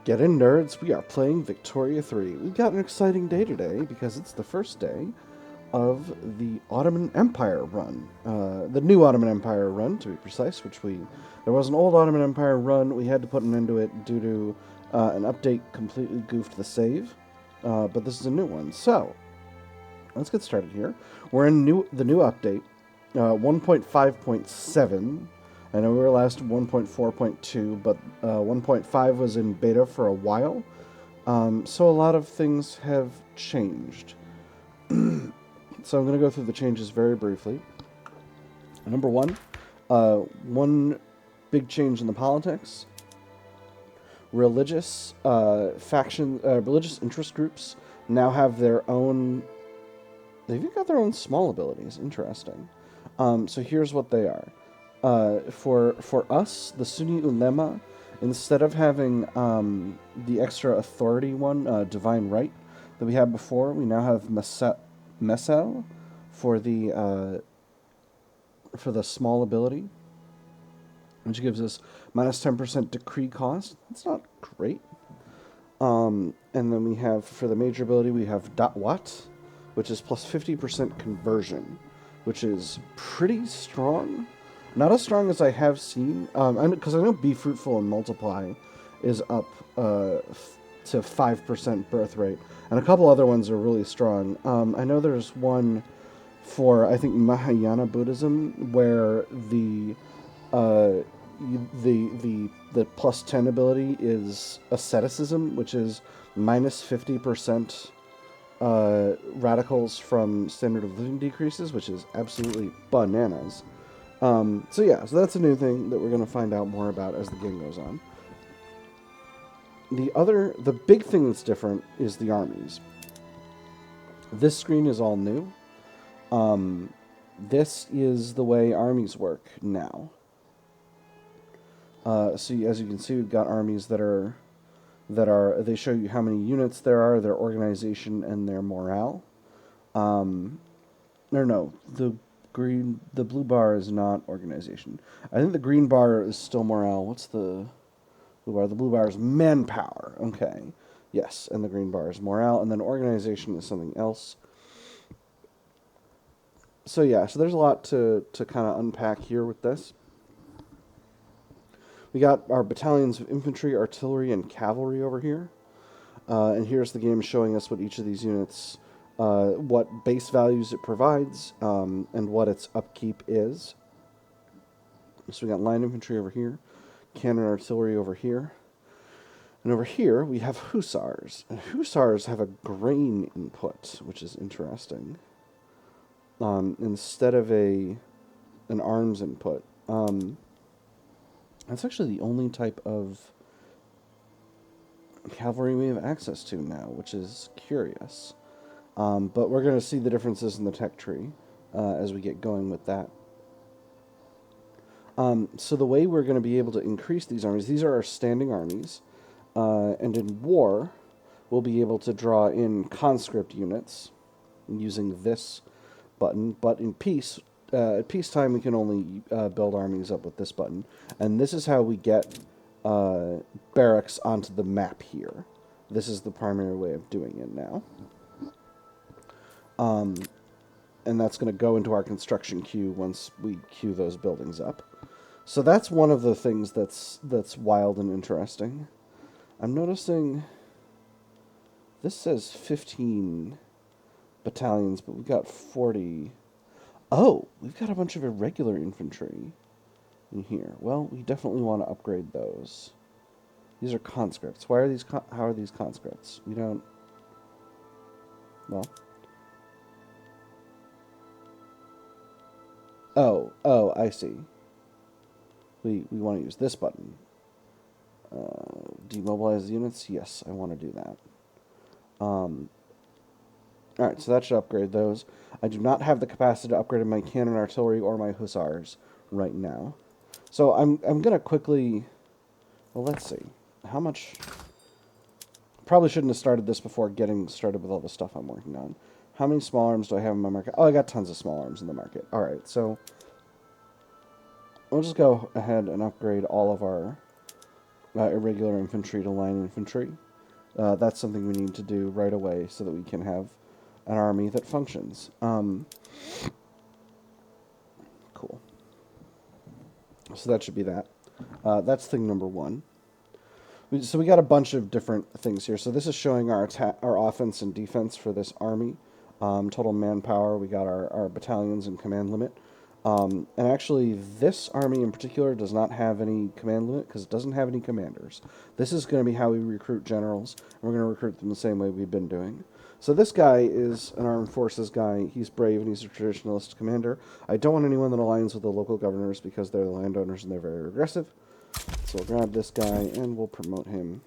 Get in, nerds. We are playing Victoria 3. We've got an exciting day today because it's the first day of the Ottoman Empire run. The new Ottoman Empire run, to be precise, there was an old Ottoman Empire run. We had to put an end to it due to an update completely goofed the save. But this is a new one. So, let's get started here. We're in the new update, 1.5.7. I know we were last 1.4.2, but 1.5 was in beta for a while. So a lot of things have changed. So I'm going to go through the changes very briefly. Number one big change in the politics. Religious religious interest groups now have their own. They've even got their own small abilities. Interesting. So here's what they are. For us, the Sunni Ulema, instead of having the extra authority one, divine right, that we had before, we now have Mesel for the small ability, which gives us minus 10% decree cost. That's not great. And then we have, for the major ability, we have Da'wat, which is plus 50% conversion, which is pretty strong. Not as strong as I have seen, because I know Be Fruitful and Multiply is up to 5% birth rate, and a couple other ones are really strong. I know there's one for, I think, Mahayana Buddhism, where the plus 10 ability is asceticism, which is minus 50% radicals from standard of living decreases, which is absolutely bananas. So that's a new thing that we're going to find out more about as the game goes on. The big thing that's different is the armies. This screen is all new. This is the way armies work now. So as you can see, we've got armies that they show you how many units there are, their organization, and their morale. The blue bar is not organization. I think the green bar is still morale. What's the blue bar? The blue bar is manpower. Okay. Yes, and the green bar is morale, and then organization is something else. So there's a lot to kind of unpack here with this. We got our battalions of infantry, artillery, and cavalry over here. And here's the game showing us what each of these units, what base values it provides, and what its upkeep is. So we got line infantry over here, cannon artillery over here. And over here we have hussars. And hussars have a grain input, which is interesting, instead of an arms input. That's actually the only type of cavalry we have access to now, which is curious. But we're going to see the differences in the tech tree as we get going with that. So the way we're going to be able to increase these armies, these are our standing armies, and in war, we'll be able to draw in conscript units using this button, but in peace, at peacetime, we can only build armies up with this button. And this is how we get barracks onto the map here. This is the primary way of doing it now. And that's going to go into our construction queue once we queue those buildings up. So that's one of the things that's wild and interesting. I'm noticing this says 15 battalions, but we've got 40... Oh, we've got a bunch of irregular infantry in here. Well, we definitely want to upgrade those. These are conscripts. How are these conscripts? We don't... Well... Oh, I see. We want to use this button. Demobilize the units? Yes, I want to do that. Alright, so that should upgrade those. I do not have the capacity to upgrade my cannon artillery or my hussars right now. So I'm going to quickly... Well, let's see. How much... Probably shouldn't have started this before getting started with all the stuff I'm working on. How many small arms do I have in my market? Oh, I got tons of small arms in the market. Alright, so... We'll just go ahead and upgrade all of our irregular infantry to line infantry. That's something we need to do right away so that we can have an army that functions. Cool. So that should be that. That's thing number one. So we got a bunch of different things here. So this is showing our offense and defense for this army. Total manpower, we got our battalions and command limit. And actually, this army in particular does not have any command limit because it doesn't have any commanders. This is going to be how we recruit generals, and we're going to recruit them the same way we've been doing. So this guy is an armed forces guy. He's brave and he's a traditionalist commander. I don't want anyone that aligns with the local governors because they're the landowners and they're very aggressive. So we'll grab this guy and we'll promote him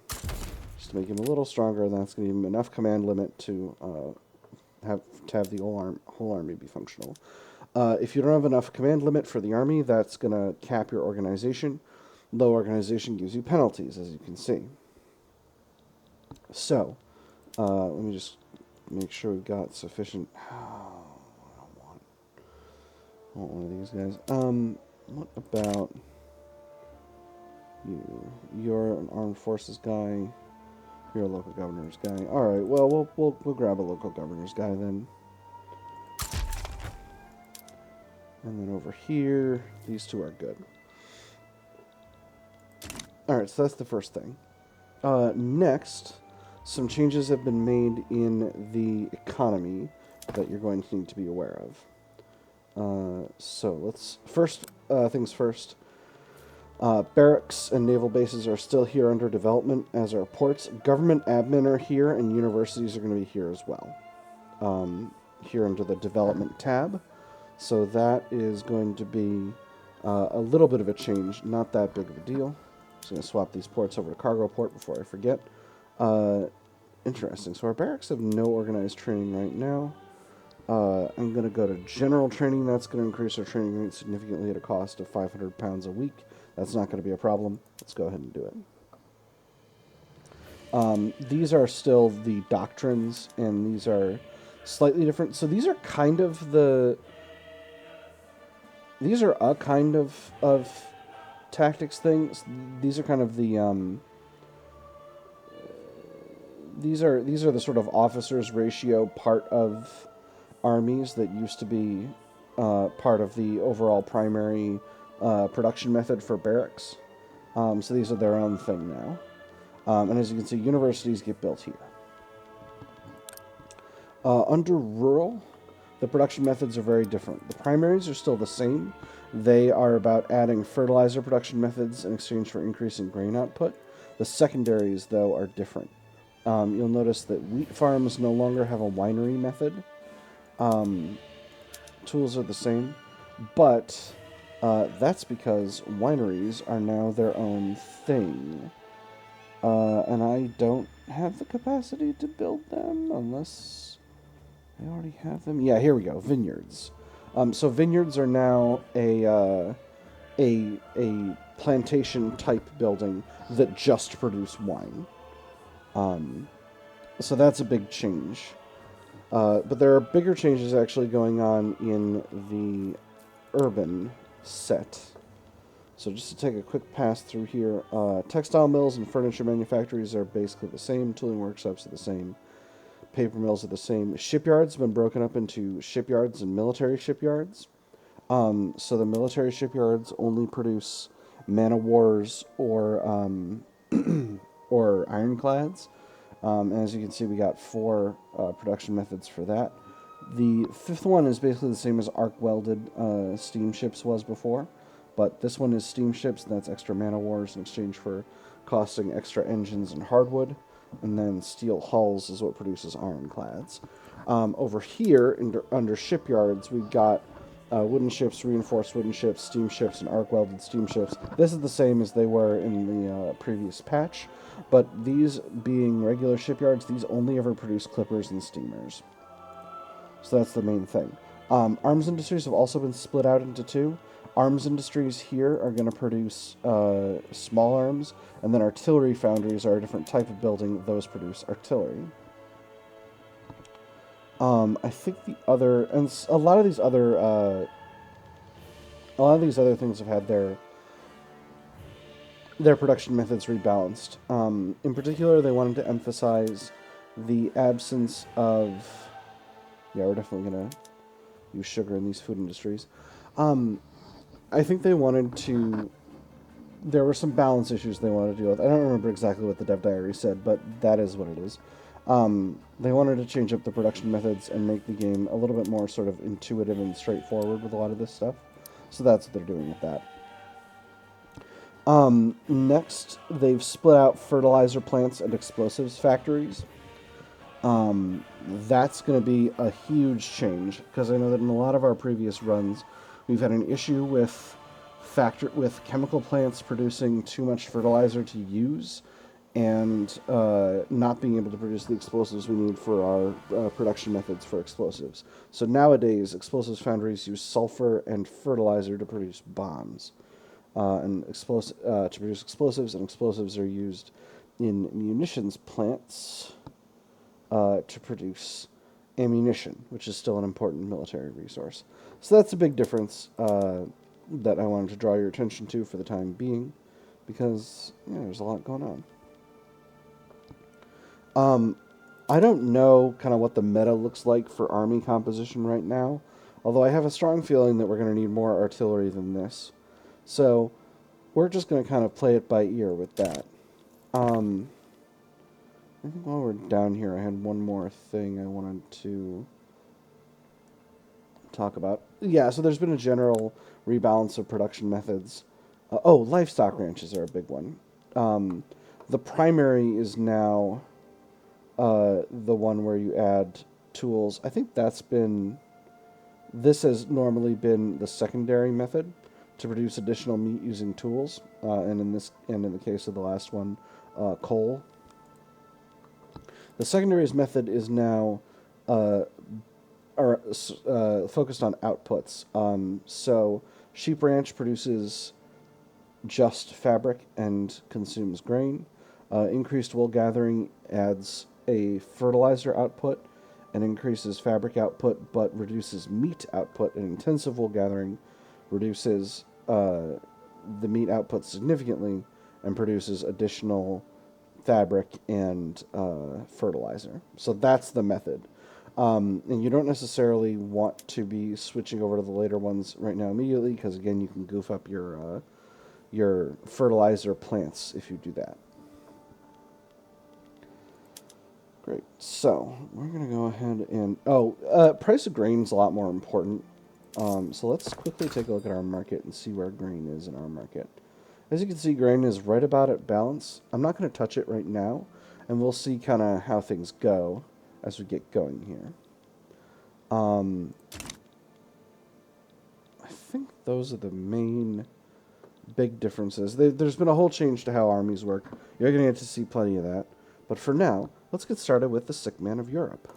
just to make him a little stronger. And that's going to give him enough command limit to have the whole army be functional. If you don't have enough command limit for the army, that's going to cap your organization. Low organization gives you penalties, as you can see. So, let me just make sure we've got sufficient... Oh, I don't want one of these guys. What about you? You're an armed forces guy. You're a local governor's guy. All right. Well, we'll grab a local governor's guy then. And then over here, these two are good. All right. So that's the first thing. Next, some changes have been made in the economy that you're going to need to be aware of. So let's things first. Barracks and naval bases are still here under development, as are ports. Government admin are here, and universities are going to be here as well. Here under the development tab. So that is going to be a little bit of a change, not that big of a deal. Just going to swap these ports over to cargo port before I forget. Interesting. So our barracks have no organized training right now. I'm going to go to general training. That's going to increase our training rate significantly at a cost of £500 a week. That's not going to be a problem. Let's go ahead and do it. These are still the doctrines, and these are slightly different. So these are kind of the... These are a kind of tactics things. These are kind of the... These are the sort of officers ratio part of armies that used to be part of the overall primary production method for barracks. So these are their own thing now. And as you can see, universities get built here. Under rural, the production methods are very different. The primaries are still the same. They are about adding fertilizer production methods in exchange for increasing grain output. The secondaries, though, are different. You'll notice that wheat farms no longer have a winery method. Tools are the same, but that's because wineries are now their own thing. And I don't have the capacity to build them unless I already have them. Yeah, here we go. Vineyards. So vineyards are now a plantation type building that just produce wine. So that's a big change. But there are bigger changes actually going on in the urban set. So just to take a quick pass through here, textile mills and furniture manufactories are basically the same. Tooling workshops are the same. Paper mills are the same. Shipyards have been broken up into shipyards and military shipyards. So the military shipyards only produce man-of-wars or or ironclads. And as you can see, we got 4 production methods for that. The 5th one is basically the same as arc-welded steamships was before, but this one is steamships, and that's extra man-of-wars in exchange for costing extra engines and hardwood. And then steel hulls is what produces ironclads. Over here, under shipyards, we've got wooden ships, reinforced wooden ships, steamships, and arc-welded steamships. This is the same as they were in the previous patch, but these being regular shipyards, these only ever produce clippers and steamers. So that's the main thing. Arms industries have also been split out into 2. Arms industries here are going to produce small arms, and then artillery foundries are a different type of building. Those produce artillery. I think the other, and a lot of these other things have had their their production methods rebalanced. In particular, they wanted to emphasize the absence of... Yeah, we're definitely going to use sugar in these food industries. I think they wanted to... There were some balance issues they wanted to deal with. I don't remember exactly what the dev diary said, but that is what it is. They wanted to change up the production methods and make the game a little bit more sort of intuitive and straightforward with a lot of this stuff. So that's what they're doing with that. Next, they've split out fertilizer plants and explosives factories. That's going to be a huge change, because I know that in a lot of our previous runs, we've had an issue with chemical plants producing too much fertilizer to use, and not being able to produce the explosives we need for our production methods for explosives. So nowadays, explosives foundries use sulfur and fertilizer to produce bombs, to produce explosives, and explosives are used in munitions plants to produce ammunition, which is still an important military resource. So that's a big difference that I wanted to draw your attention to for the time being, because there's a lot going on. I don't know kind of what the meta looks like for army composition right now, although I have a strong feeling that we're going to need more artillery than this. So we're just going to kind of play it by ear with that. I think while we're down here, I had one more thing I wanted to talk about. Yeah, so there's been a general rebalance of production methods. Livestock ranches are a big one. The primary is now the one where you add tools. I think this has normally been the secondary method to produce additional meat using tools, and in the case of the last one, coal. The secondaries method is now focused on outputs. So sheep ranch produces just fabric and consumes grain. Increased wool gathering adds a fertilizer output and increases fabric output, but reduces meat output. And intensive wool gathering reduces the meat output significantly and produces additional fabric and fertilizer. So that's the method. And you don't necessarily want to be switching over to the later ones right now immediately, because again, you can goof up your fertilizer plants if you do that. Great. So we're going to go ahead and... price of grain is a lot more important. So let's quickly take a look at our market and see where grain is in our market. As you can see, grain is right about at balance. I'm not going to touch it right now, and we'll see kind of how things go as we get going here. I think those are the main big differences. There's been a whole change to how armies work. You're going to get to see plenty of that. But for now, let's get started with the sick man of Europe.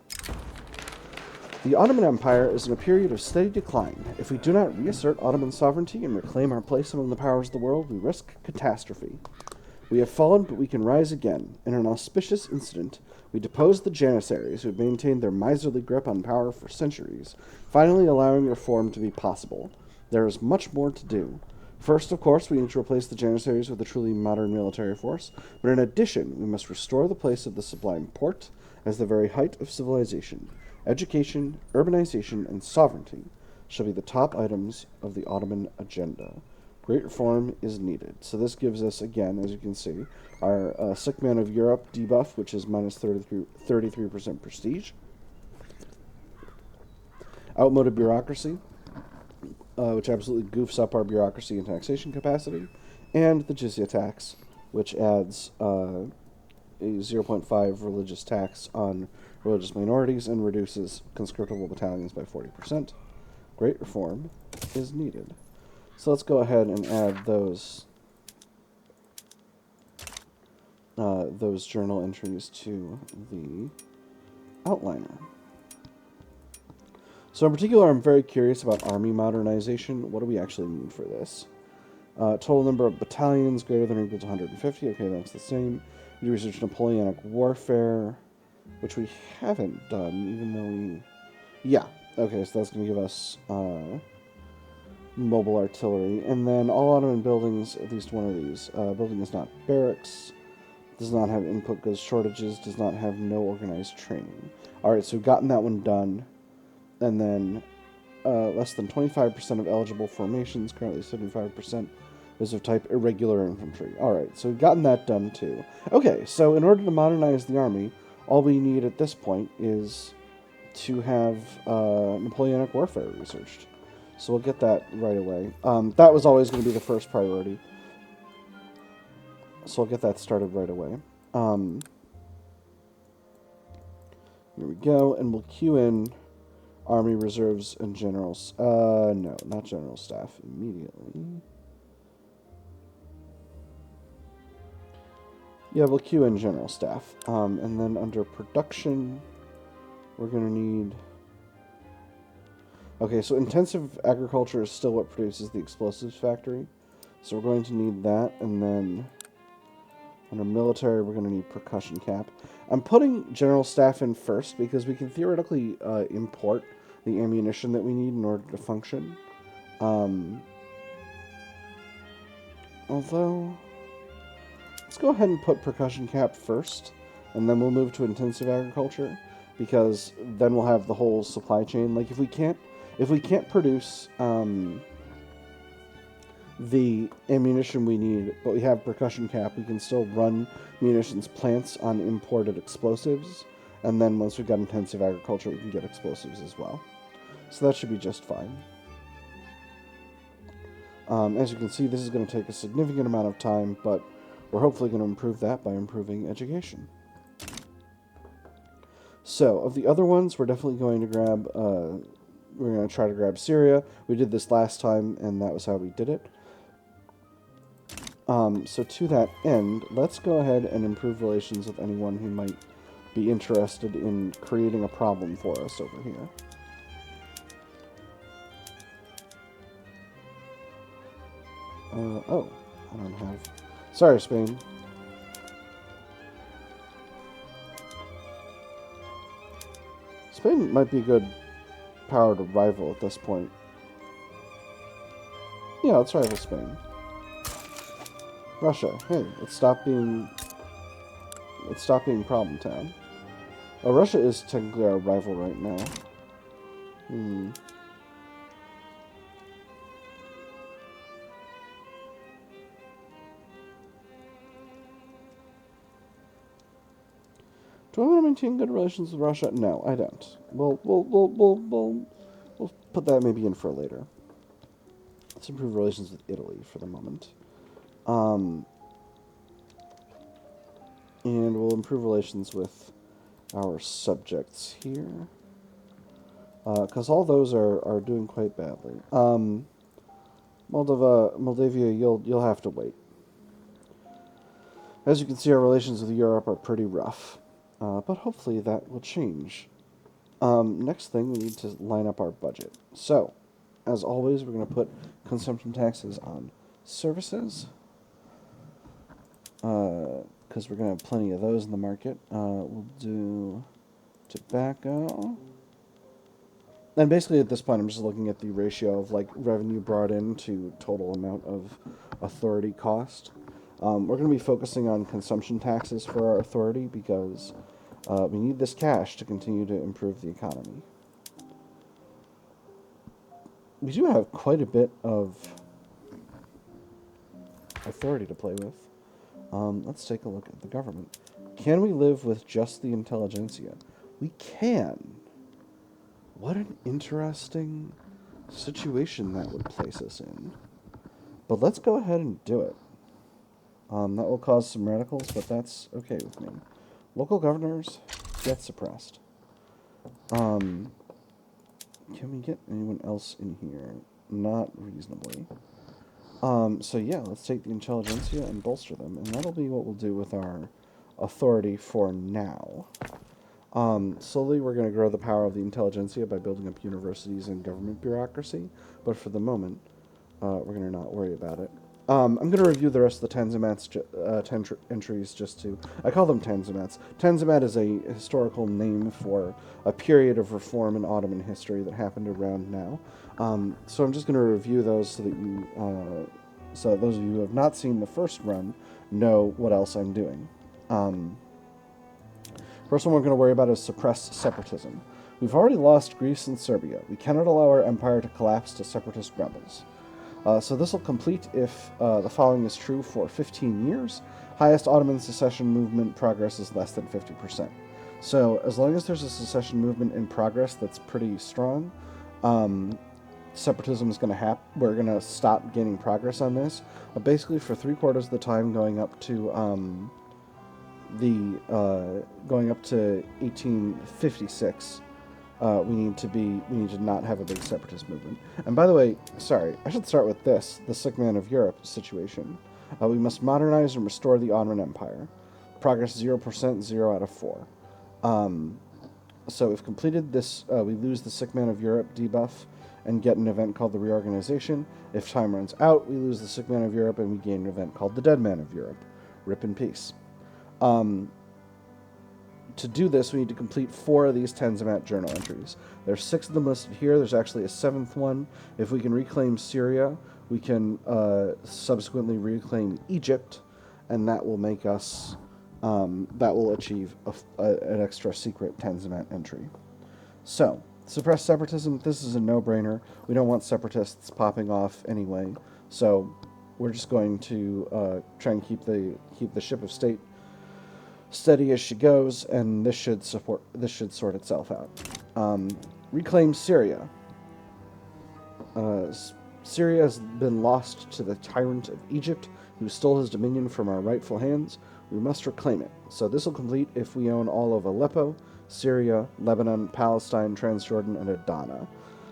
The Ottoman Empire is in a period of steady decline. If we do not reassert Ottoman sovereignty and reclaim our place among the powers of the world, we risk catastrophe. We have fallen, but we can rise again. In an auspicious incident, we deposed the Janissaries, who had maintained their miserly grip on power for centuries, finally allowing reform to be possible. There is much more to do. First, of course, we need to replace the Janissaries with a truly modern military force, but in addition, we must restore the place of the Sublime Porte as the very height of civilization. Education, urbanization, and sovereignty shall be the top items of the Ottoman agenda. Great reform is needed. So this gives us, again, as you can see, our Sick Man of Europe debuff, which is minus 33% prestige. Outmoded bureaucracy, which absolutely goofs up our bureaucracy and taxation capacity. And the jizya tax, which adds a 0.5 religious tax on religious minorities and reduces conscriptable battalions by 40%. Great reform is needed. So let's go ahead and add those journal entries to the outliner. So in particular, I'm very curious about army modernization. What do we actually need for this? Total number of battalions greater than or equal to 150. Okay, that's the same. We research Napoleonic warfare, which we haven't done, even though we... Yeah, okay, so that's going to give us mobile artillery. And then all Ottoman buildings, at least one of these, building is not barracks, does not have input goods shortages, does not have no organized training. Alright, so we've gotten that one done. And then less than 25% of eligible formations, currently 75%, is of type irregular infantry. Alright, so we've gotten that done too. Okay, so in order to modernize the army, all we need at this point is to have Napoleonic warfare researched. So we'll get that right away. That was always going to be the first priority. So I'll get that started right away. Here we go, and we'll queue in Army Reserves and Generals. No, not General Staff immediately. Yeah, we'll queue in General Staff. And then under Production, we're going to need... Okay, so intensive agriculture is still what produces the explosives factory. So we're going to need that, and then under military, we're going to need percussion cap. I'm putting general staff in first because we can theoretically import the ammunition that we need in order to function. Although, let's go ahead and put percussion cap first, and then we'll move to intensive agriculture, because then we'll have the whole supply chain. Like, if we can't produce the ammunition we need, but we have percussion cap, we can still run munitions plants on imported explosives, and then once we've got intensive agriculture, we can get explosives as well. So that should be just fine. As you can see, this is going to take a significant amount of time, but we're hopefully going to improve that by improving education. So, of the other ones, we're definitely going to grab, we're going to try to grab Syria. We did this last time, and that was how we did it. So to that end, let's go ahead and improve relations with anyone who might be interested in creating a problem for us over here. Oh, I don't have... Sorry, Spain. Spain might be a good power to rival at this point. Yeah, let's rival Spain. Russia, hey, let's stop being problem town. Oh, Russia is technically our rival right now. Do I want to maintain good relations with Russia? No, I don't. We'll put that maybe in for later. Let's improve relations with Italy for the moment. And we'll improve relations with our subjects here. Because all those are doing quite badly. Moldavia, you'll have to wait. As you can see, our relations with Europe are pretty rough. But hopefully that will change. Next thing, we need to line up our budget. So, as always, we're going to put consumption taxes on services. Because we're going to have plenty of those in the market. We'll do tobacco. And basically at this point I'm just looking at the ratio of like revenue brought in to total amount of authority cost. We're going to be focusing on consumption taxes for our authority because we need this cash to continue to improve the economy. We do have quite a bit of authority to play with. Let's take a look at the government. Can we live with just the intelligentsia? We can. What an interesting situation that would place us in. But let's go ahead and do it. That will cause some radicals, but that's okay with me. Local governors get suppressed. Can we get anyone else in here? Not reasonably. So yeah, let's take the intelligentsia and bolster them, and that'll be what we'll do with our authority for now. Slowly we're going to grow the power of the intelligentsia by building up universities and government bureaucracy, but for the moment, we're going to not worry about it. I'm going to review the rest of the Tanzimat's entries just to... I call them Tanzimats. Tanzimat is a historical name for a period of reform in Ottoman history that happened around now. So I'm just going to review those so that you... so that those of you who have not seen the first run know what else I'm doing. First one we're going to worry about is suppress separatism. We've already lost Greece and Serbia. We cannot allow our empire to collapse to separatist rebels. So this will complete if the following is true for 15 years. Highest Ottoman secession movement progress is less than 50%. So as long as there's a secession movement in progress that's pretty strong, separatism is going to happen. We're going to stop gaining progress on this. Basically, for 3/4 of the time, going up to 1856. We need to not have a big separatist movement. And by the way, sorry, I should start with this, the sick man of Europe situation. We must modernize and restore the Ottoman Empire. Progress 0%, 0 out of 4. So if completed this, we lose the sick man of Europe debuff and get an event called the reorganization. If time runs out, we lose the sick man of Europe and we gain an event called the dead man of Europe. Rip in peace. To do this, we need to complete 4 of these Tanzimat journal entries. There's 6 of them listed here. There's actually a 7th one. If we can reclaim Syria, we can subsequently reclaim Egypt, and that will make us, that will achieve an extra secret Tanzimat entry. So, suppress separatism. This is a no-brainer. We don't want separatists popping off anyway, so we're just going to try and keep the ship of state steady as she goes, and this should sort itself out. Reclaim Syria. Syria has been lost to the tyrant of Egypt, who stole his dominion from our rightful hands. We must reclaim it. So this will complete if we own all of Aleppo, Syria, Lebanon, Palestine, Transjordan, and Adana.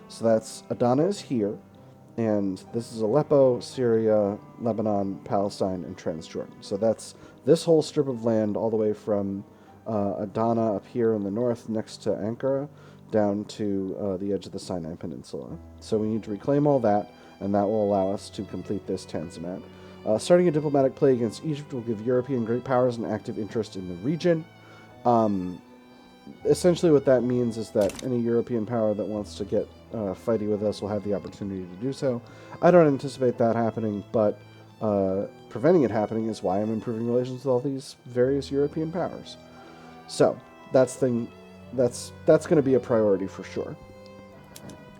So that's Adana is here, and this is Aleppo, Syria, Lebanon, Palestine, and Transjordan. So that's this whole strip of land all the way from Adana up here in the north next to Ankara down to the edge of the Sinai Peninsula. So we need to reclaim all that, and that will allow us to complete this Tanzimat. Starting a diplomatic play against Egypt will give European great powers an active interest in the region. Essentially what that means is that any European power that wants to get fighty with us will have the opportunity to do so. I don't anticipate that happening, but preventing it happening is why I'm improving relations with all these various European powers. So that's going to be a priority for sure.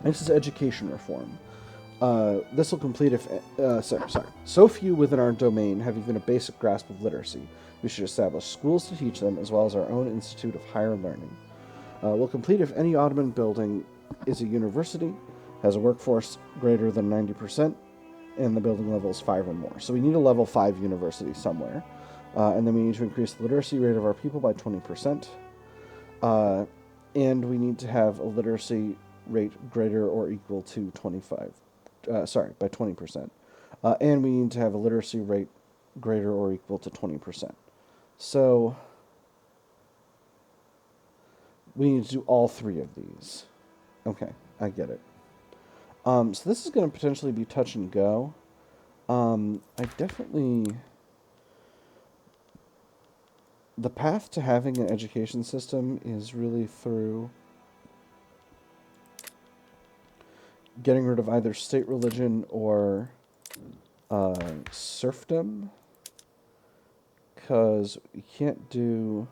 This is education reform. This will complete if so few within our domain have even a basic grasp of literacy. We should establish schools to teach them, as well as our own institute of higher learning. We'll complete if any Ottoman building is a university, has a workforce greater than 90%, and the building level is 5 or more. So we need a level 5 university somewhere. And then we need to increase the literacy rate of our people by 20%. And we need to have a literacy rate greater or equal to by 20%. And we need to have a literacy rate greater or equal to 20%. So we need to do all 3 of these. Okay, I get it. So this is going to potentially be touch and go. I definitely... The path to having an education system is really through getting rid of either state religion or serfdom. Because we can't do...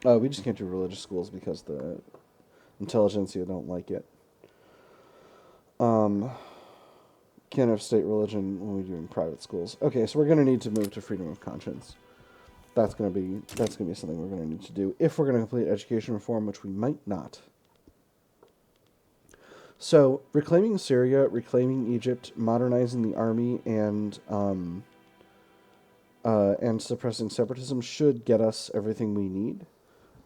we just can't do religious schools because the intelligentsia don't like it. Can't have state religion when we're doing private schools. Okay, so we're going to need to move to freedom of conscience. That's going to be something we're going to need to do if we're going to complete education reform, which we might not. So, reclaiming Syria, reclaiming Egypt, modernizing the army, and suppressing separatism should get us everything we need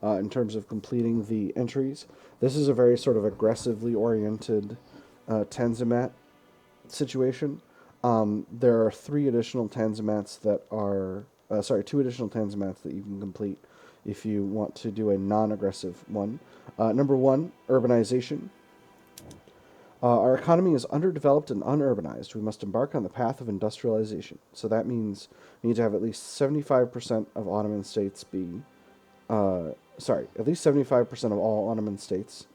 in terms of completing the entries. This is a very sort of aggressively oriented Tanzimat situation. There are 2 additional Tanzimats that you can complete if you want to do a non-aggressive one. Number 1, urbanization. Our economy is underdeveloped and unurbanized. We must embark on the path of industrialization. So that means we need to have at least 75% of Ottoman states be, at least 75% of all Ottoman states,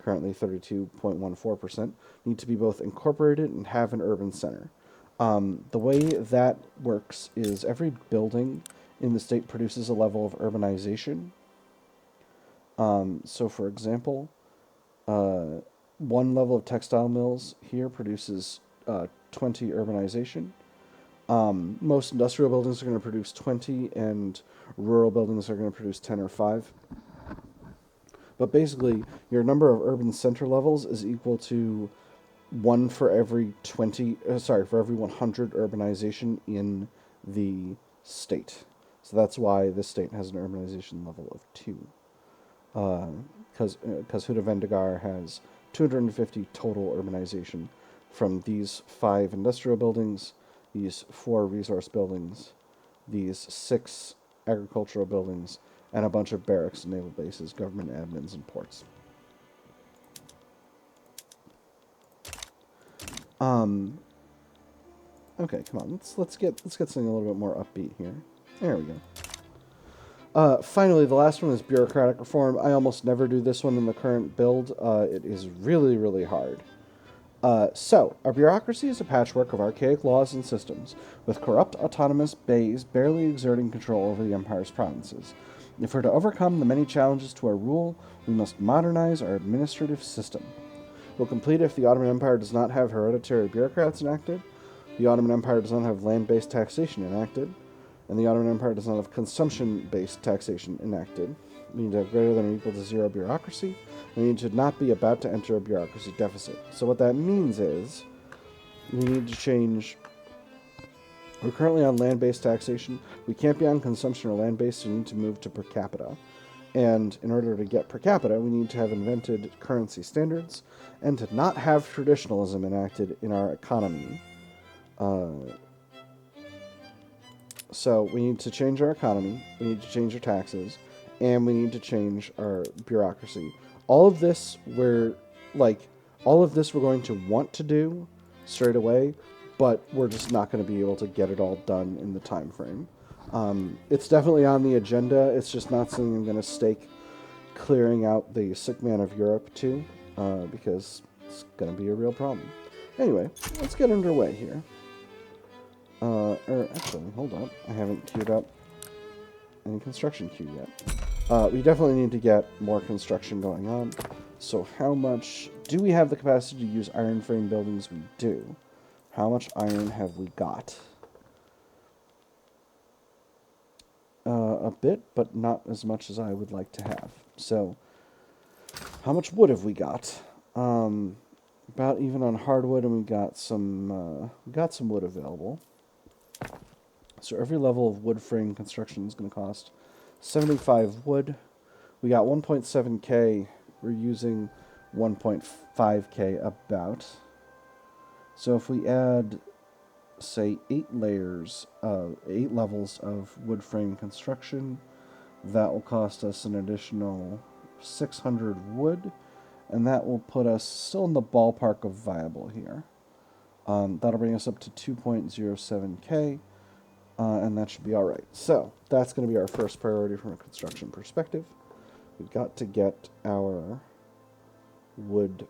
currently 32.14%, need to be both incorporated and have an urban center. The way that works is every building in the state produces a level of urbanization. So, for example, one level of textile mills here produces 20 urbanization. Most industrial buildings are going to produce 20, and rural buildings are going to produce 10 or 5. But basically, your number of urban center levels is equal to 1 for every 100 urbanization in the state. So that's why this state has an urbanization level of 2. Because Huda has 250 total urbanization from these 5 industrial buildings, these 4 resource buildings, these 6 agricultural buildings, and a bunch of barracks, naval bases, government admins, and ports. Okay, come on. Let's get something a little bit more upbeat here. There we go. Finally, the last one is bureaucratic reform. I almost never do this one in the current build. It is really, really hard. So, our bureaucracy is a patchwork of archaic laws and systems, with corrupt autonomous bays barely exerting control over the Empire's provinces. If we're to overcome the many challenges to our rule, we must modernize our administrative system. We'll complete if the Ottoman Empire does not have hereditary bureaucrats enacted, the Ottoman Empire does not have land-based taxation enacted, and the Ottoman Empire does not have consumption-based taxation enacted. We need to have greater than or equal to 0 bureaucracy. We need to not be about to enter a bureaucracy deficit. So what that means is we need to change. We're currently on land-based taxation. We can't be on consumption or land-based, so we need to move to per capita. And in order to get per capita, we need to have invented currency standards and to not have traditionalism enacted in our economy. So we need to change our economy, we need to change our taxes, and we need to change our bureaucracy. All of this we're going to want to do straight away, but we're just not going to be able to get it all done in the time frame. It's definitely on the agenda. It's just not something I'm going to stake clearing out the sick man of Europe to, because it's going to be a real problem. Anyway, let's get underway here. Actually, hold on. I haven't queued up any construction queue yet. We definitely need to get more construction going on. So how much do we have the capacity to use iron frame buildings? We do. How much iron have we got? A bit, but not as much as I would like to have. So, how much wood have we got? About even on hardwood, and we got some wood available. So every level of wood frame construction is going to cost 75 wood. We got 1.7k. We're using 1.5k about. So if we add, say, 8 levels of wood frame construction, that will cost us an additional 600 wood, and that will put us still in the ballpark of viable here. That'll bring us up to 2.07k, and that should be all right. So that's going to be our first priority from a construction perspective. We've got to get our wood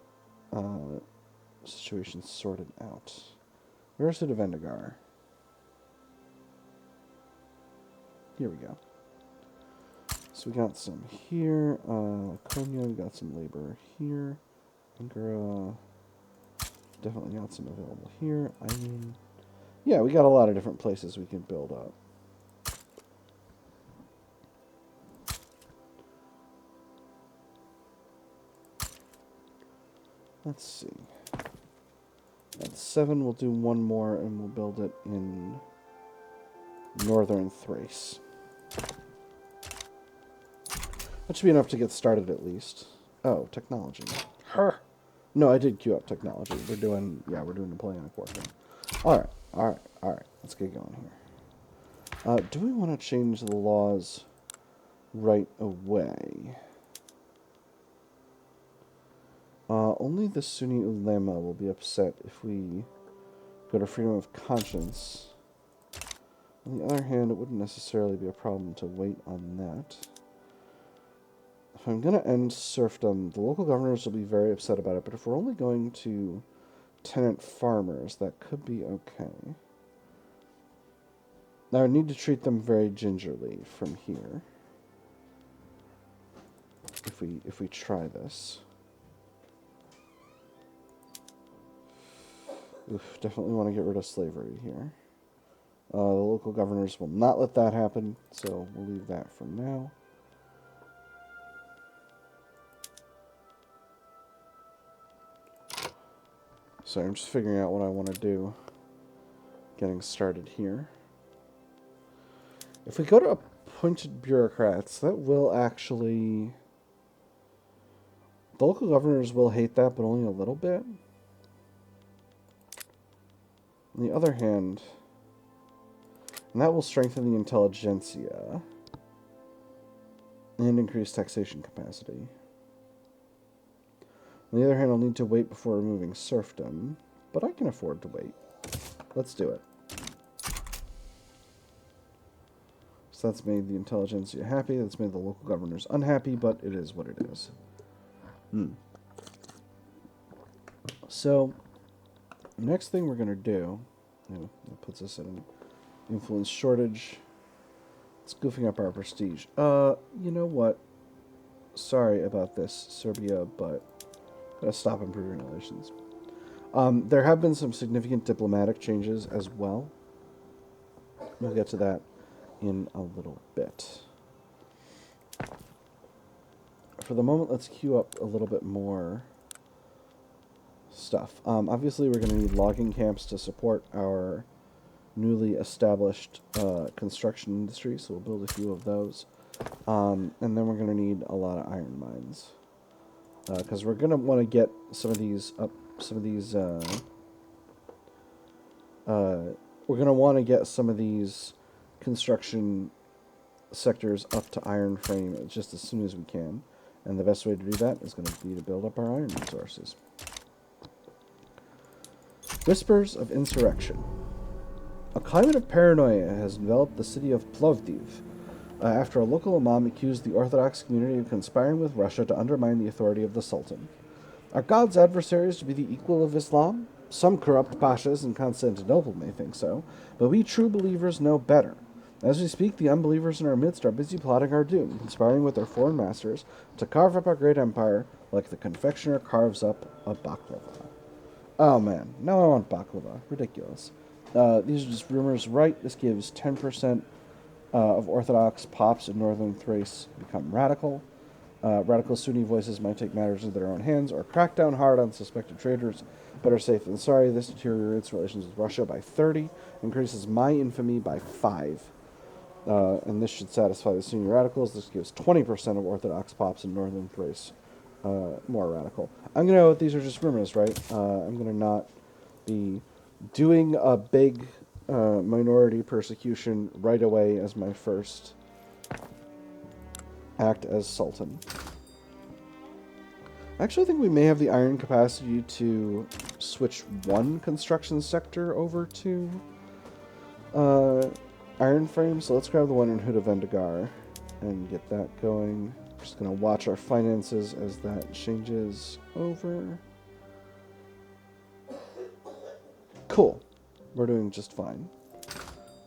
situation sorted out. Where's the Vendigar? Here we go. So we got some here. Konya, we got some labor here. Angara, definitely got some available here. I mean, yeah, we got a lot of different places we can build up. Let's see. At 7, we'll do one more, and we'll build it in northern Thrace. That should be enough to get started at least. Oh, technology. No, I did queue up technology. We're doing Napoleonic warfare. All right. Let's get going here. Do we want to change the laws right away? Only the Sunni ulema will be upset if we go to freedom of conscience. On the other hand, it wouldn't necessarily be a problem to wait on that. If I'm going to end serfdom, the local governors will be very upset about it, but if we're only going to tenant farmers, that could be okay. Now, I need to treat them very gingerly from here. If we try this. Oof, definitely want to get rid of slavery here. The local governors will not let that happen, so we'll leave that for now. So I'm just figuring out what I want to do. Getting started here. If we go to appointed bureaucrats, that will actually... The local governors will hate that, but only a little bit. On the other hand, and that will strengthen the intelligentsia and increase taxation capacity. On the other hand, I'll need to wait before removing serfdom, but I can afford to wait. Let's do it. So that's made the intelligentsia happy, that's made the local governors unhappy, but it is what it is. So, next thing we're going to do, that puts us in an influence shortage. It's goofing up our prestige. You know what? Sorry about this, Serbia, but gotta stop improving relations. There have been some significant diplomatic changes as well. We'll get to that in a little bit. For the moment, let's queue up a little bit more stuff. Obviously, we're going to need logging camps to support our newly established construction industry, so we'll build a few of those. And then we're going to need a lot of iron mines. Because we're going to want to get some of these up, we're going to want to get some of these construction sectors up to iron frame just as soon as we can. And the best way to do that is going to be to build up our iron resources. Whispers of insurrection. A climate of paranoia has enveloped the city of Plovdiv after a local imam accused the Orthodox community of conspiring with Russia to undermine the authority of the Sultan. Are God's adversaries to be the equal of Islam? Some corrupt pashas in Constantinople may think so, but we true believers know better. As we speak, the unbelievers in our midst are busy plotting our doom, conspiring with their foreign masters to carve up our great empire like the confectioner carves up a baklava. Oh man, now I want baklava. Ridiculous. These are just rumors, right? This gives 10% of Orthodox pops in northern Thrace become radical. Radical Sunni voices might take matters into their own hands or crack down hard on suspected traitors. Better safe than sorry. This deteriorates relations with Russia by 30, increases my infamy by 5. And this should satisfy the Sunni radicals. This gives 20% of Orthodox pops in northern Thrace more radical. I'm going to know these are just rumors, right? I'm going to not be doing a big minority persecution right away as my first act as Sultan. I actually think we may have the iron capacity to switch one construction sector over to iron frame. So let's grab the one in Huda Vendigar and get that going. Just going to watch our finances as that changes over. Cool. We're doing just fine.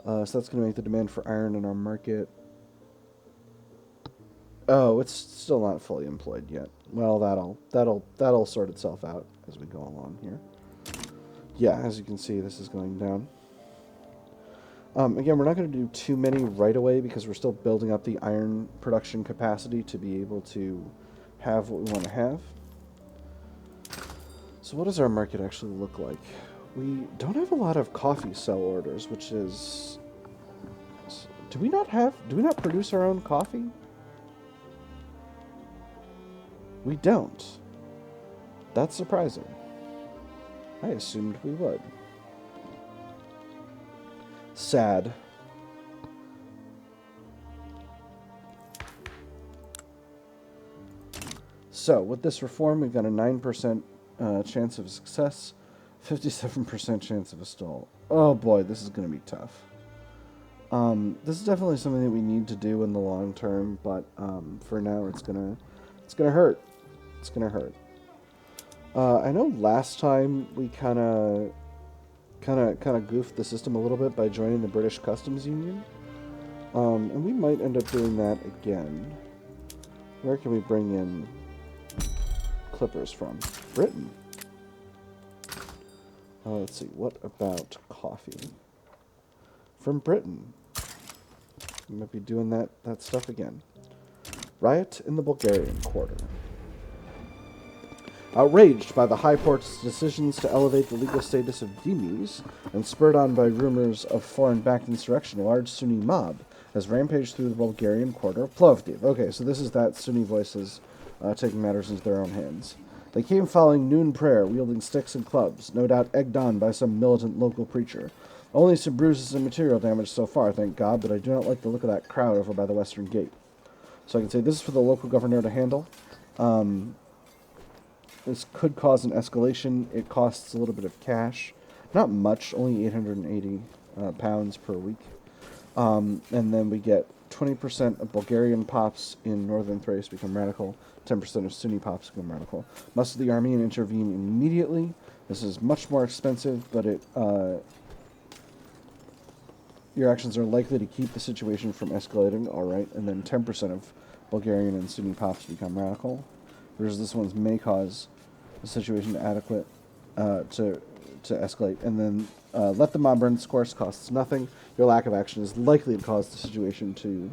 So that's going to make the demand for iron in our market. Oh, it's still not fully employed yet. Well, that'll sort itself out as we go along here. Yeah, as you can see, this is going down. Again, we're not going to do too many right away because we're still building up the iron production capacity to be able to have what we want to have. So what does our market actually look like? We don't have a lot of coffee sell orders, which is... Do we not produce our own coffee? We don't. That's surprising. I assumed we would. Sad. So with this reform, we've got a 9% chance of success, 57% chance of a stall. Oh boy, this is going to be tough. This is definitely something that we need to do in the long term, but for now, it's gonna hurt. It's gonna hurt. I know last time we kind of goofed the system a little bit by joining the British Customs Union, and we might end up doing that again. Where can we bring in clippers from? Britain. Let's see. What about coffee? From Britain. We might be doing that stuff again. Riot in the Bulgarian quarter. Outraged by the High Port's decisions to elevate the legal status of dhimmis, and spurred on by rumors of foreign-backed insurrection, a large Sunni mob has rampaged through the Bulgarian quarter of Plovdiv. Okay, so this is that Sunni voices taking matters into their own hands. They came following noon prayer, wielding sticks and clubs, no doubt egged on by some militant local preacher. Only some bruises and material damage so far, thank God, but I do not like the look of that crowd over by the western gate. So I can say this is for the local governor to handle. This could cause an escalation. It costs a little bit of cash. Not much, only 880 pounds per week. And then we get 20% of Bulgarian pops in northern Thrace become radical. 10% of Sunni pops become radical. Must the Armenian intervene immediately? This is much more expensive, but your actions are likely to keep the situation from escalating. All right, and then 10% of Bulgarian and Sunni pops become radical. Whereas this one's may cause the situation adequate to escalate. And then let the mob burn its course costs nothing. Your lack of action is likely to cause the situation to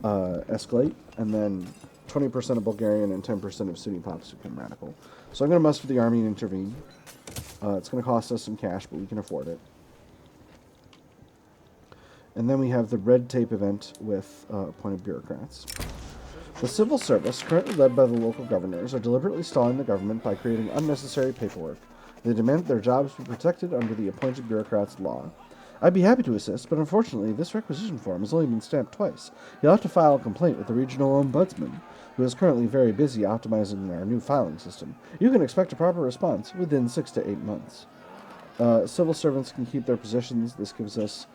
escalate. And then 20% of Bulgarian and 10% of Sunni pops become radical. So I'm going to muster the army and intervene. It's going to cost us some cash, but we can afford it. And then we have the red tape event with appointed bureaucrats. The civil service, currently led by the local governors, are deliberately stalling the government by creating unnecessary paperwork. They demand their jobs be protected under the appointed bureaucrats' law. I'd be happy to assist, but unfortunately, this requisition form has only been stamped twice. You'll have to file a complaint with the regional ombudsman, who is currently very busy optimizing our new filing system. You can expect a proper response within 6 to 8 months. Civil servants can keep their positions. This gives us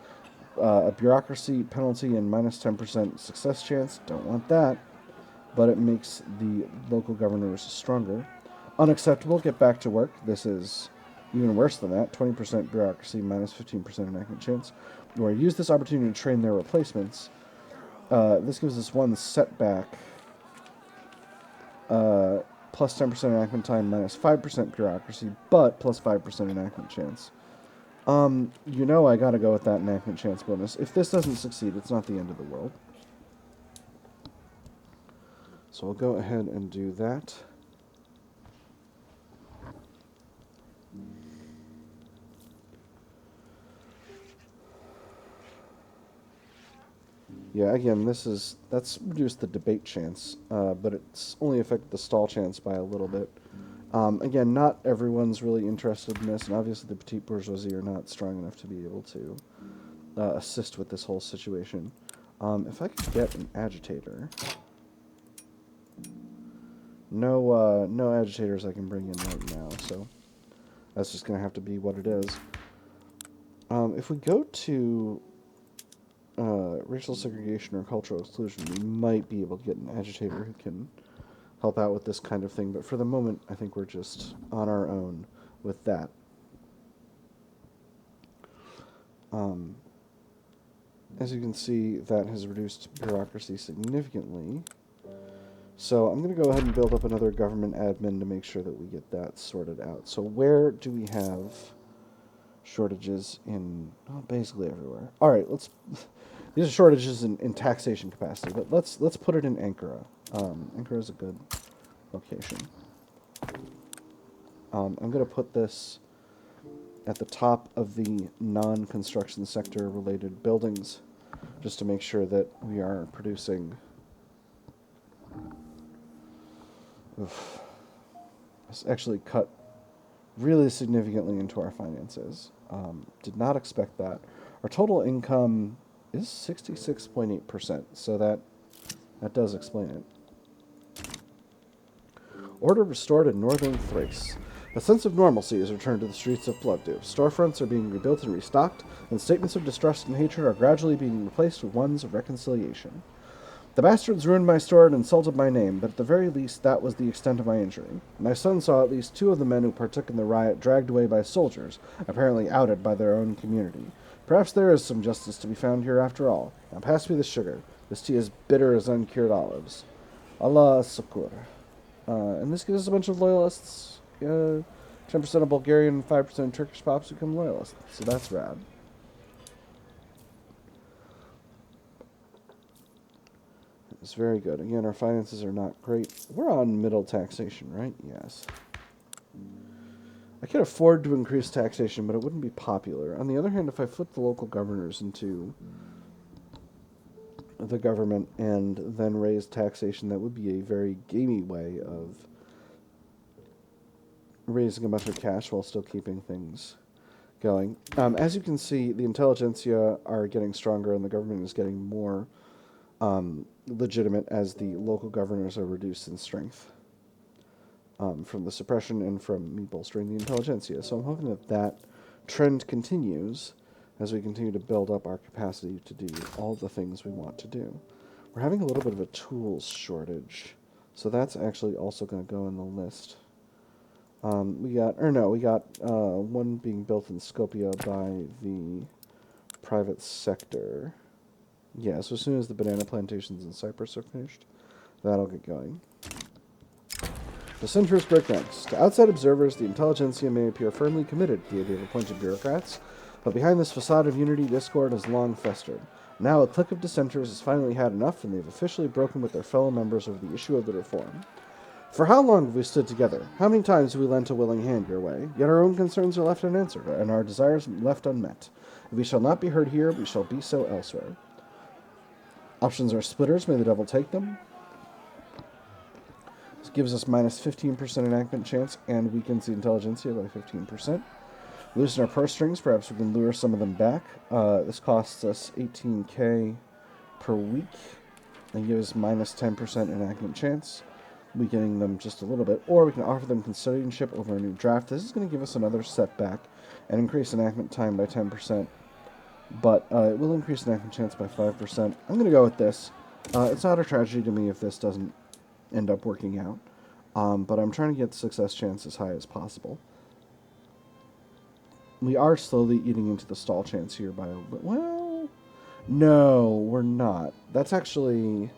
a bureaucracy penalty and minus 10% success chance. Don't want that. But it makes the local governors stronger. Unacceptable, get back to work. This is even worse than that. 20% bureaucracy, minus 15% enactment chance. Or use this opportunity to train their replacements. This gives us one setback. Plus 10% enactment time, minus 5% bureaucracy, but plus 5% enactment chance. You know I gotta go with that enactment chance bonus. If this doesn't succeed, it's not the end of the world. So I'll go ahead and do that. Yeah, again, that's reduced the debate chance, but it's only affected the stall chance by a little bit. Again, not everyone's really interested in this, and obviously the petite bourgeoisie are not strong enough to be able to assist with this whole situation. If I could get an agitator... No agitators I can bring in right now, so that's just going to have to be what it is. If we go to racial segregation or cultural exclusion, we might be able to get an agitator who can help out with this kind of thing, but for the moment, I think we're just on our own with that. As you can see, that has reduced bureaucracy significantly. So I'm going to go ahead and build up another government admin to make sure that we get that sorted out. So where do we have shortages in... Oh, basically everywhere. All right, these are shortages in taxation capacity, but let's put it in Ankara. Ankara is a good location. I'm going to put this at the top of the non-construction sector related buildings, just to make sure that we are producing... Oof. This actually cut really significantly into our finances. Did not expect that. Our total income is 66.8%, so that does explain it. Order restored in northern Thrace. A sense of normalcy has returned to the streets of Plovdiv. Storefronts are being rebuilt and restocked, and statements of distrust and hatred are gradually being replaced with ones of reconciliation. The bastards ruined my store and insulted my name, but at the very least that was the extent of my injury. My son saw at least 2 of the men who partook in the riot dragged away by soldiers, apparently outed by their own community. Perhaps there is some justice to be found here after all. Now pass me the sugar. This tea is bitter as uncured olives. Allah Sukur. And this gives us a bunch of loyalists. 10% of Bulgarian and 5% Turkish pops become loyalists. So that's rad. It's very good. Again, our finances are not great. We're on middle taxation, right? Yes. I can afford to increase taxation, but it wouldn't be popular. On the other hand, if I flip the local governors into the government and then raise taxation, that would be a very gamey way of raising a bunch of cash while still keeping things going. As you can see, the intelligentsia are getting stronger and the government is getting more legitimate as the local governors are reduced in strength from the suppression and from me bolstering the intelligentsia. So I'm hoping that that trend continues as we continue to build up our capacity to do all the things we want to do. We're having a little bit of a tools shortage, so that's actually also going to go in the list. We got one being built in Skopje by the private sector. Yeah, so as soon as the banana plantations in Cyprus are finished, that'll get going. The centrist break ranks. To outside observers, the intelligentsia may appear firmly committed to the idea of appointed bureaucrats, but behind this facade of unity, discord has long festered. Now a clique of dissenters has finally had enough, and they've officially broken with their fellow members over the issue of the reform. For how long have we stood together? How many times have we lent a willing hand your way? Yet our own concerns are left unanswered, and our desires left unmet. If we shall not be heard here, we shall be so elsewhere. Options are splitters, may the devil take them. This gives us minus 15% enactment chance and weakens the intelligentsia by 15%. Loosen our purse strings, perhaps we can lure some of them back. This costs us 18k per week and gives us minus 10% enactment chance, weakening them just a little bit. Or we can offer them custodianship over a new draft. This is going to give us another setback and increase enactment time by 10%. But it will increase enactment chance by 5%. I'm going to go with this. It's not a tragedy to me if this doesn't end up working out. But I'm trying to get the success chance as high as possible. We are slowly eating into the stall chance here by a little bit. Well, no, we're not. That's actually...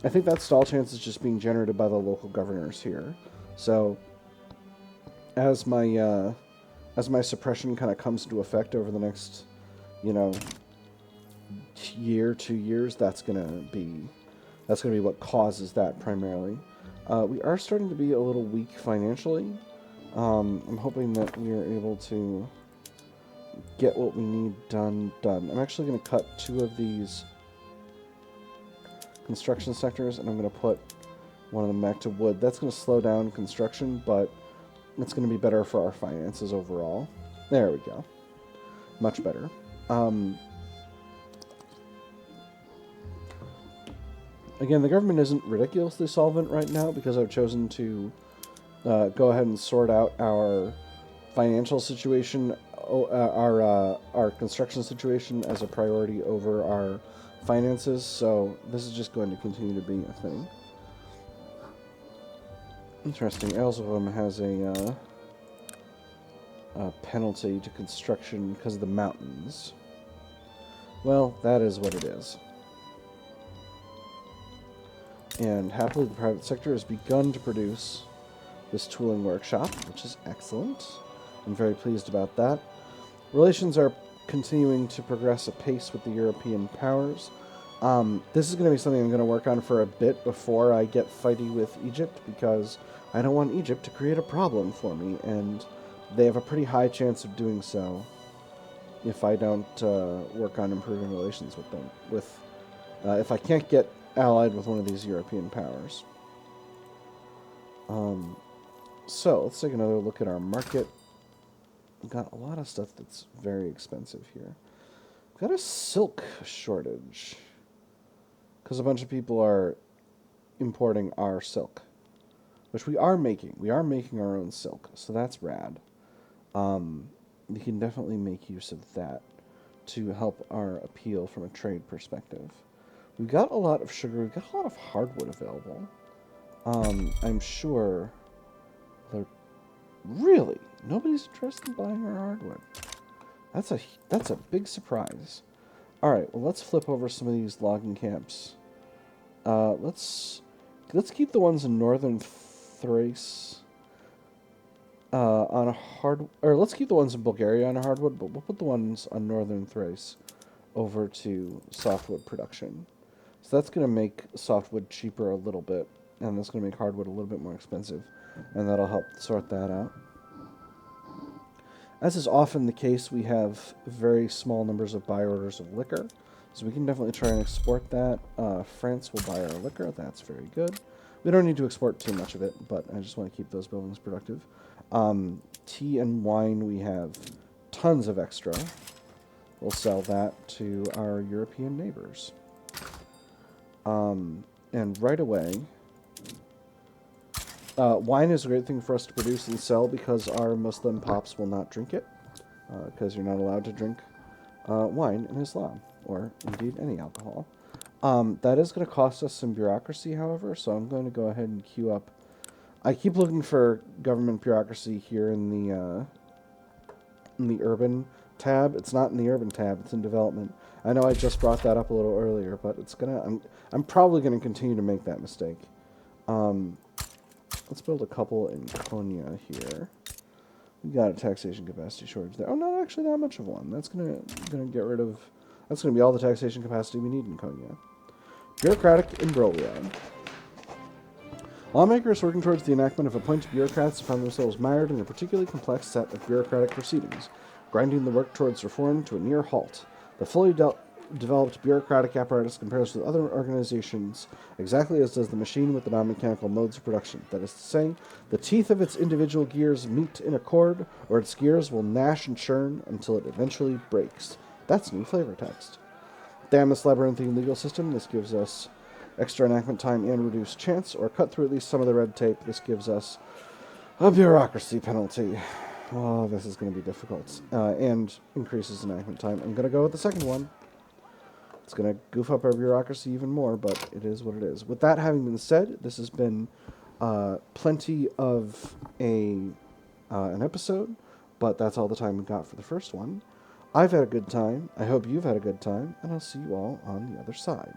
I think that stall chance is just being generated by the local governors here. So, as my suppression kind of comes into effect over the next, year, 2 years, that's gonna be what causes that primarily. We are starting to be a little weak financially. I'm hoping that we are able to get what we need done. I'm actually going to cut 2 of these construction sectors, and I'm going to put one of them back to wood. That's going to slow down construction, but it's going to be better for our finances overall. There we go. Much better. Again, the government isn't ridiculously solvent right now because I've chosen to go ahead and sort out our financial situation, our construction situation as a priority over our finances, so this is just going to continue to be a thing. Interesting. Elzevum has a penalty to construction because of the mountains. Well, that is what it is. And happily, the private sector has begun to produce this tooling workshop, which is excellent. I'm very pleased about that. Relations are continuing to progress apace with the European powers. This is going to be something I'm going to work on for a bit before I get fighty with Egypt, because I don't want Egypt to create a problem for me, and they have a pretty high chance of doing so if I don't work on improving relations with them. If I can't get allied with one of these European powers. So, let's take another look at our market. We've got a lot of stuff that's very expensive here. We've got a silk shortage, because a bunch of people are importing our silk, which we are making. We are making our own silk, so that's rad. We can definitely make use of that to help our appeal from a trade perspective. We've got a lot of sugar. We've got a lot of hardwood available. I'm sure they're really nobody's interested in buying our hardwood. That's a big surprise. All right, well, let's flip over some of these logging camps. Let's keep the ones in northern Thrace on a let's keep the ones in Bulgaria on a hardwood, but we'll put the ones on northern Thrace over to softwood production. So that's going to make softwood cheaper a little bit, and that's going to make hardwood a little bit more expensive, and that'll help sort that out. As is often the case, we have very small numbers of buy orders of liquor, so we can definitely try and export that. France will buy our liquor. That's very good. We don't need to export too much of it, but I just want to keep those buildings productive. Tea and wine, we have tons of extra. We'll sell that to our European neighbors. And right away, wine is a great thing for us to produce and sell because our Muslim pops will not drink it, because you're not allowed to drink wine in Islam, or indeed any alcohol. That is going to cost us some bureaucracy, however, so I'm going to go ahead and queue up. I keep looking for government bureaucracy here in the urban tab. It's not in the urban tab, it's in development. I know I just brought that up a little earlier, but I'm probably going to continue to make that mistake. Let's build a couple in Konya here. We got a taxation capacity shortage there. Oh, not actually that much of one. That's gonna get rid of. That's gonna be all the taxation capacity we need in Konya. Bureaucratic imbroglio. Lawmakers working towards the enactment of appointed bureaucrats found themselves mired in a particularly complex set of bureaucratic proceedings, grinding the work towards reform to a near halt. The fully developed bureaucratic apparatus compares with other organizations exactly as does the machine with the non-mechanical modes of production. That is to say, the teeth of its individual gears meet in a chord, or its gears will gnash and churn until it eventually breaks. That's new flavor text. Damn this labyrinthine legal system. This gives us extra enactment time and reduced chance, or cut through at least some of the red tape. This gives us a bureaucracy penalty. Oh, this is going to be difficult. And increases enactment time. I'm going to go with the second one. It's going to goof up our bureaucracy even more, but it is what it is. With that having been said, this has been plenty of an episode, but that's all the time we've got for the first one. I've had a good time. I hope you've had a good time, and I'll see you all on the other side.